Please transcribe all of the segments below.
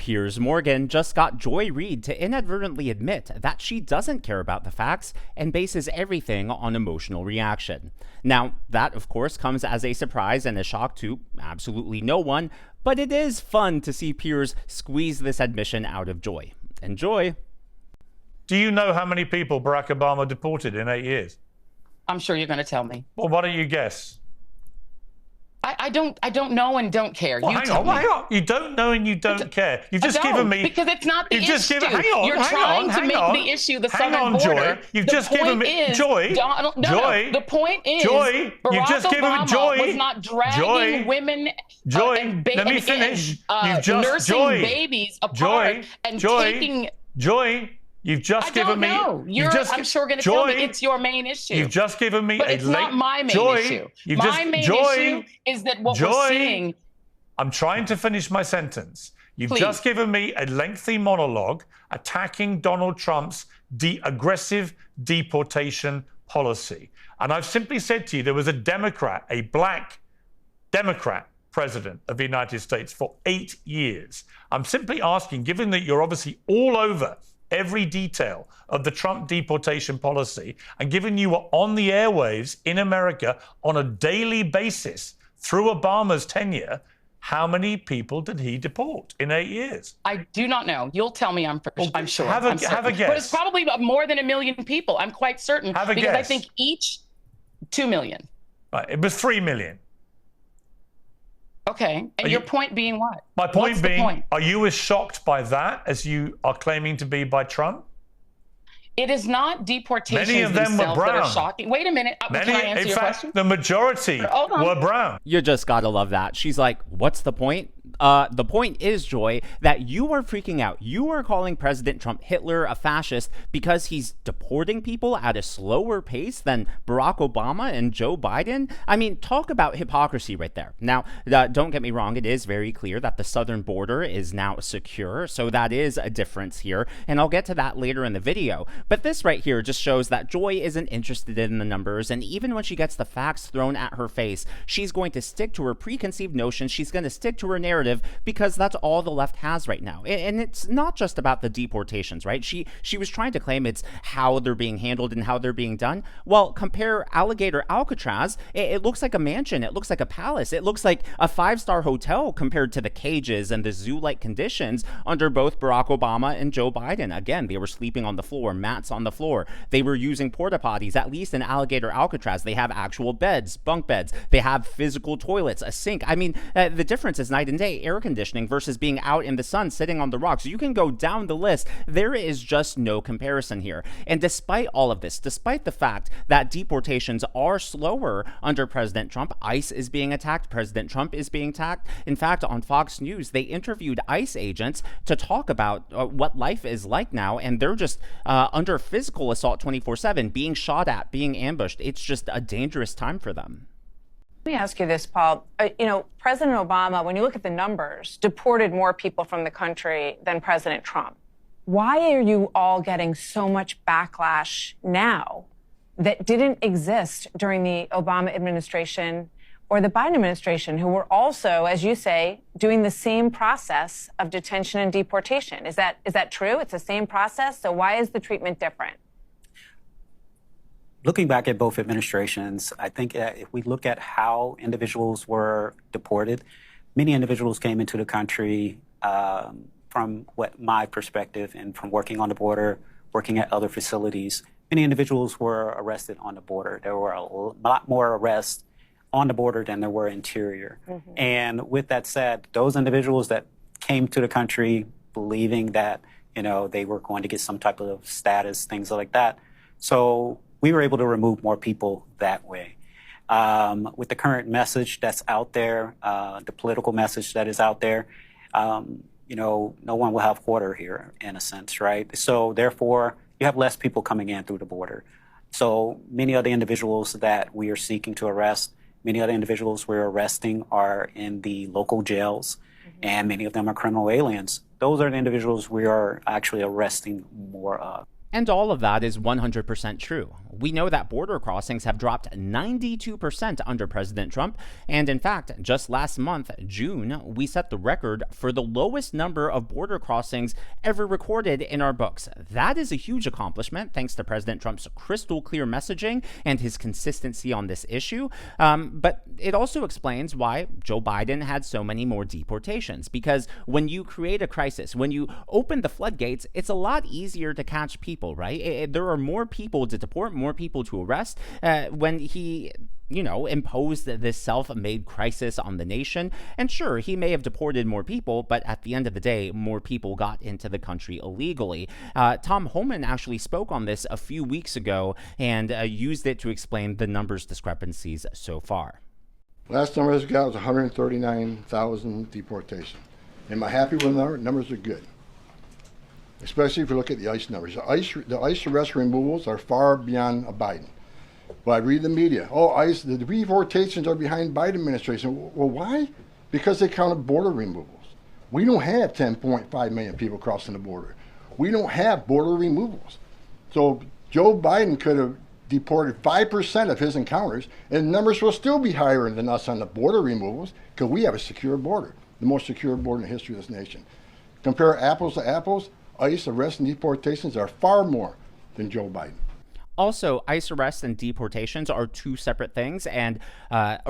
Piers Morgan just got Joy Reid to inadvertently admit that she doesn't care about the facts and bases everything on emotional reaction. Now, that of course comes as a surprise and a shock to absolutely no one, but it is fun to see Piers squeeze this admission out of Joy. Enjoy. Do you know how many people Barack Obama deported in 8 years? I'm sure you're going to tell me. Well, why don't you guess? I don't know and don't care. Well, you hang tell on, me. hang on. You don't know and you don't care. You've just I don't, given me... because it's not the issue. You're hang trying on, to make on. the issue the hang southern on, border. Joy. You've just given me... Joy. Joy. The point is, Joy. Barack You've just given me... Obama Joy. was not dragging Joy. women Joy. and, Let me finish. and nursing babies apart and taking... Joy. You've just given me... I'm sure going to tell me it's your main issue. You've just given me but it's not my main issue. My main issue is that what we're seeing... I'm trying to finish my sentence. You've just given me a lengthy monologue attacking Donald Trump's aggressive deportation policy. And I've simply said to you, there was a Democrat, a black Democrat president of the United States for 8 years. I'm simply asking, given that you're obviously all over every detail of the Trump deportation policy, and given you were on the airwaves in America on a daily basis through Obama's tenure, how many people did he deport in 8 years? I do not know. You'll tell me, I'm sure. Have a guess. But it's probably more than 1 million people. I'm quite certain. Have a because guess. I think each 2 million. Right, it was 3 million. Okay. And your point being what? My point being, are you as shocked by that as you are claiming to be by Trump? It is not deportations Many of them themselves were brown. that are shocking. Wait a minute. Can I answer your question? The majority were brown. You just gotta love that. She's like, what's the point? The point is, Joy, that you are freaking out. You are calling President Trump Hitler, a fascist, because he's deporting people at a slower pace than Barack Obama and Joe Biden. I mean, talk about hypocrisy right there. Now, don't get me wrong. It is very clear that the southern border is now secure. So that is a difference here. And I'll get to that later in the video. But this right here just shows that Joy isn't interested in the numbers. And even when she gets the facts thrown at her face, she's going to stick to her preconceived notions. She's going to stick to her narrative, because that's all the left has right now. And it's not just about the deportations, right? She was trying to claim it's how they're being handled and how they're being done. Well, compare Alligator Alcatraz. It looks like a mansion. It looks like a palace. It looks like a 5-star hotel compared to the cages and the zoo-like conditions under both Barack Obama and Joe Biden. Again, they were sleeping on the floor, mats on the floor. They were using porta potties. At least in Alligator Alcatraz, they have actual beds, bunk beds. They have physical toilets, a sink. I mean, the difference is night and day. Air conditioning versus being out in the sun sitting on the rocks. You can go down the list. There is just no comparison here. And despite all of this, despite the fact that deportations are slower under President Trump, ICE is being attacked, President Trump is being attacked. In fact, on Fox News, they interviewed ICE agents to talk about what life is like now, and they're just under physical assault 24/7, being shot at, being ambushed. It's just a dangerous time for them. Let me ask you this, Paul. President Obama, when you look at the numbers, deported more people from the country than President Trump. Why are you all getting so much backlash now that didn't exist during the Obama administration or the Biden administration, who were also, as you say, doing the same process of detention and deportation? Is that true? It's the same process. So why is the treatment different? Looking back at both administrations, I think if we look at how individuals were deported, many individuals came into the country from what my perspective and from working on the border, working at other facilities, many individuals were arrested on the border. There were a lot more arrests on the border than there were interior. Mm-hmm. And with that said, those individuals that came to the country believing that, they were going to get some type of status, things like that. So we were able to remove more people that way. With the current message that's out there, the political message that is out there, no one will have quarter here, in a sense, right? So therefore, you have less people coming in through the border. So many of the individuals that we are seeking to arrest, many of the individuals we're arresting are in the local jails, and many of them are criminal aliens. Those are the individuals we are actually arresting more of. And all of that is 100% true. We know that border crossings have dropped 92% under President Trump. And in fact, just last month, June, we set the record for the lowest number of border crossings ever recorded in our books. That is a huge accomplishment, thanks to President Trump's crystal clear messaging and his consistency on this issue. But it also explains why Joe Biden had so many more deportations. Because when you create a crisis, when you open the floodgates, it's a lot easier to catch people. Right? There are more people to deport, more people to arrest. When he, imposed this self-made crisis on the nation. And sure, he may have deported more people, but at the end of the day, more people got into the country illegally. Tom Homan actually spoke on this a few weeks ago and used it to explain the numbers discrepancies so far. Last number I got was 139,000 deportations. Am I happy with the numbers? Are good. Especially if you look at the ICE numbers. The ICE arrest removals are far beyond Biden. But I read the media. ICE, the deportations are behind Biden administration. Well, why? Because they counted border removals. We don't have 10.5 million people crossing the border. We don't have border removals. So Joe Biden could have deported 5% of his encounters, and the numbers will still be higher than us on the border removals because we have a secure border, the most secure border in the history of this nation. Compare apples to apples. ICE arrests and deportations are far more than Joe Biden. Also, ICE arrests and deportations are two separate things, and ICE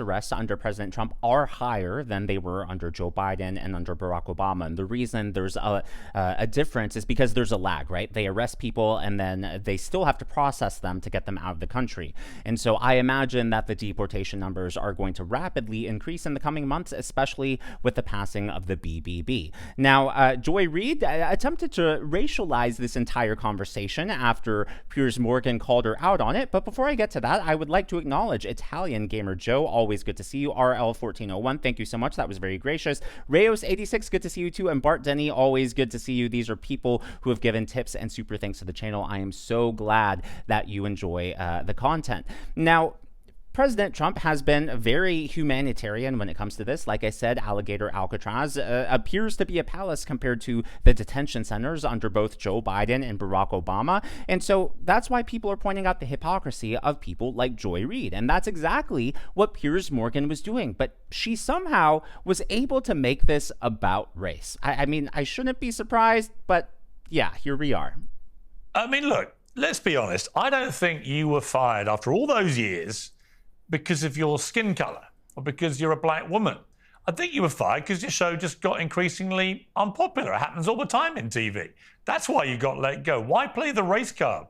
arrests under President Trump are higher than they were under Joe Biden and under Barack Obama. And the reason there's a difference is because there's a lag, right? They arrest people and then they still have to process them to get them out of the country. And so I imagine that the deportation numbers are going to rapidly increase in the coming months, especially with the passing of the BBB. Now, Joy Reid attempted to racialize this entire conversation after Piers Morgan called her out on it. But before I get to that, I would like to acknowledge Italian Gamer Joe. Always good to see you. RL1401, thank you so much. That was very gracious. Rayos86, good to see you too. And Bart Denny, always good to see you. These are people who have given tips and super thanks to the channel. I am so glad that you enjoy the content. Now, President Trump has been very humanitarian when it comes to this. Like I said, Alligator Alcatraz appears to be a palace compared to the detention centers under both Joe Biden and Barack Obama. And so that's why people are pointing out the hypocrisy of people like Joy Reid. And that's exactly what Piers Morgan was doing. But she somehow was able to make this about race. I mean, I shouldn't be surprised, but yeah, here we are. I mean, look, let's be honest. I don't think you were fired after all those years because of your skin color or because you're a black woman. I think you were fired because your show just got increasingly unpopular. It happens all the time in TV. That's why you got let go. Why play the race card?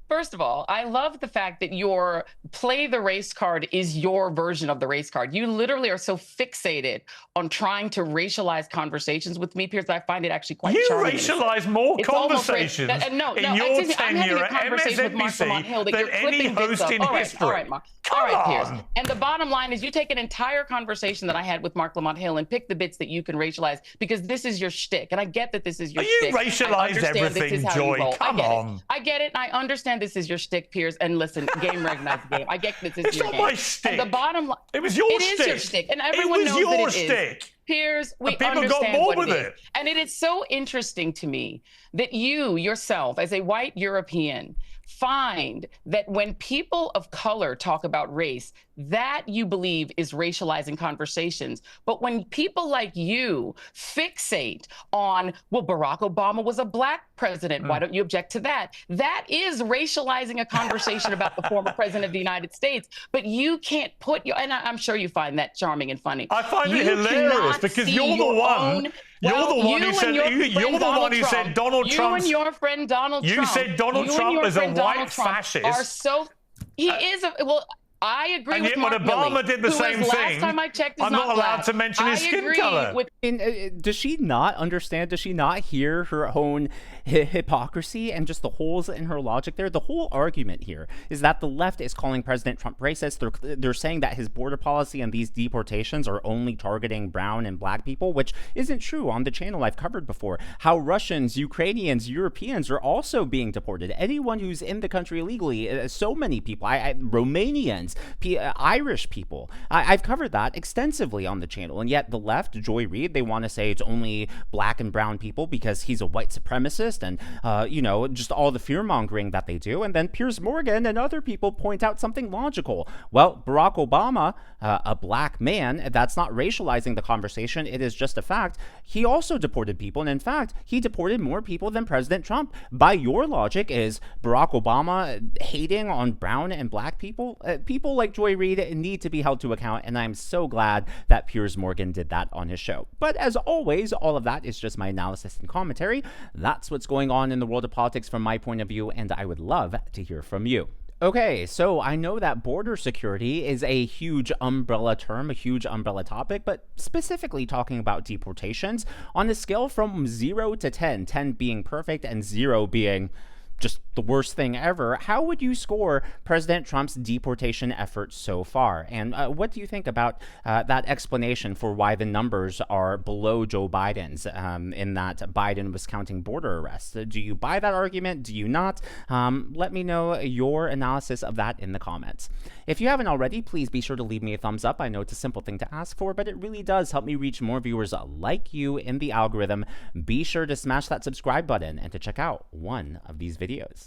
First of all, I love the fact that your play the race card is your version of the race card. You literally are so fixated on trying to racialize conversations with me, Piers, that I find it actually quite charming. You racialize more conversations in your tenure at MSNBC than any host in history. All right, Mark. All right, Piers. And the bottom line is you take an entire conversation that I had with Mark Lamont Hill and pick the bits that you can racialize because this is your shtick. And I get that this is your shtick. You racialized everything, Joy. Come on. I get it. I understand this is your shtick, Piers. And listen, game recognized the game. I get this is your game. It's not my shtick. And the bottom line, it was your shtick. It is your shtick, and everyone knows that it is. It was your shtick. Piers, we understand what it is. And it is so interesting to me that you yourself, as a white European, find that when people of color talk about race, that you believe is racializing conversations. But when people like you fixate on, well, Barack Obama was a black president, why don't you object to that? That is racializing a conversation about the former president of the United States. But you can't put your, and I'm sure you find that charming and funny. I find it hilarious because you're the one. You're the one who said Donald Trump. You and your friend Donald Trump. You said Donald Trump is a white fascist. Are so he is a well. I agree with Mark Milley. And yet when Obama did the same thing, last time I checked, I'm not allowed to mention his skin color. Does she not understand? Does she not hear her own hypocrisy and just the holes in her logic there? The whole argument here is that the left is calling President Trump racist. They're saying that his border policy and these deportations are only targeting brown and black people, which isn't true. On the channel I've covered before how Russians, Ukrainians, Europeans are also being deported. Anyone who's in the country illegally, so many people, Romanians, Irish people. I've covered that extensively on the channel, and yet the left, Joy Reid, they want to say it's only black and brown people because he's a white supremacist, and just all the fear-mongering that they do. And then Piers Morgan and other people point out something logical. Well, Barack Obama, a black man, that's not racializing the conversation, it is just a fact. He also deported people, and in fact, he deported more people than President Trump. By your logic, is Barack Obama hating on brown and black people? People like Joy Reid need to be held to account, and I'm so glad that Piers Morgan did that on his show. But as always, all of that is just my analysis and commentary. That's what's going on in the world of politics from my point of view, and I would love to hear from you. Okay, so I know that border security is a huge umbrella term, a huge umbrella topic, but specifically talking about deportations on a scale from 0 to 10, 10 being perfect and 0 being just the worst thing ever, how would you score President Trump's deportation efforts so far? And what do you think about that explanation for why the numbers are below Joe Biden's in that Biden was counting border arrests? Do you buy that argument? Do you not? Let me know your analysis of that in the comments. If you haven't already, please be sure to leave me a thumbs up. I know it's a simple thing to ask for, but it really does help me reach more viewers like you in the algorithm. Be sure to smash that subscribe button and to check out one of these videos.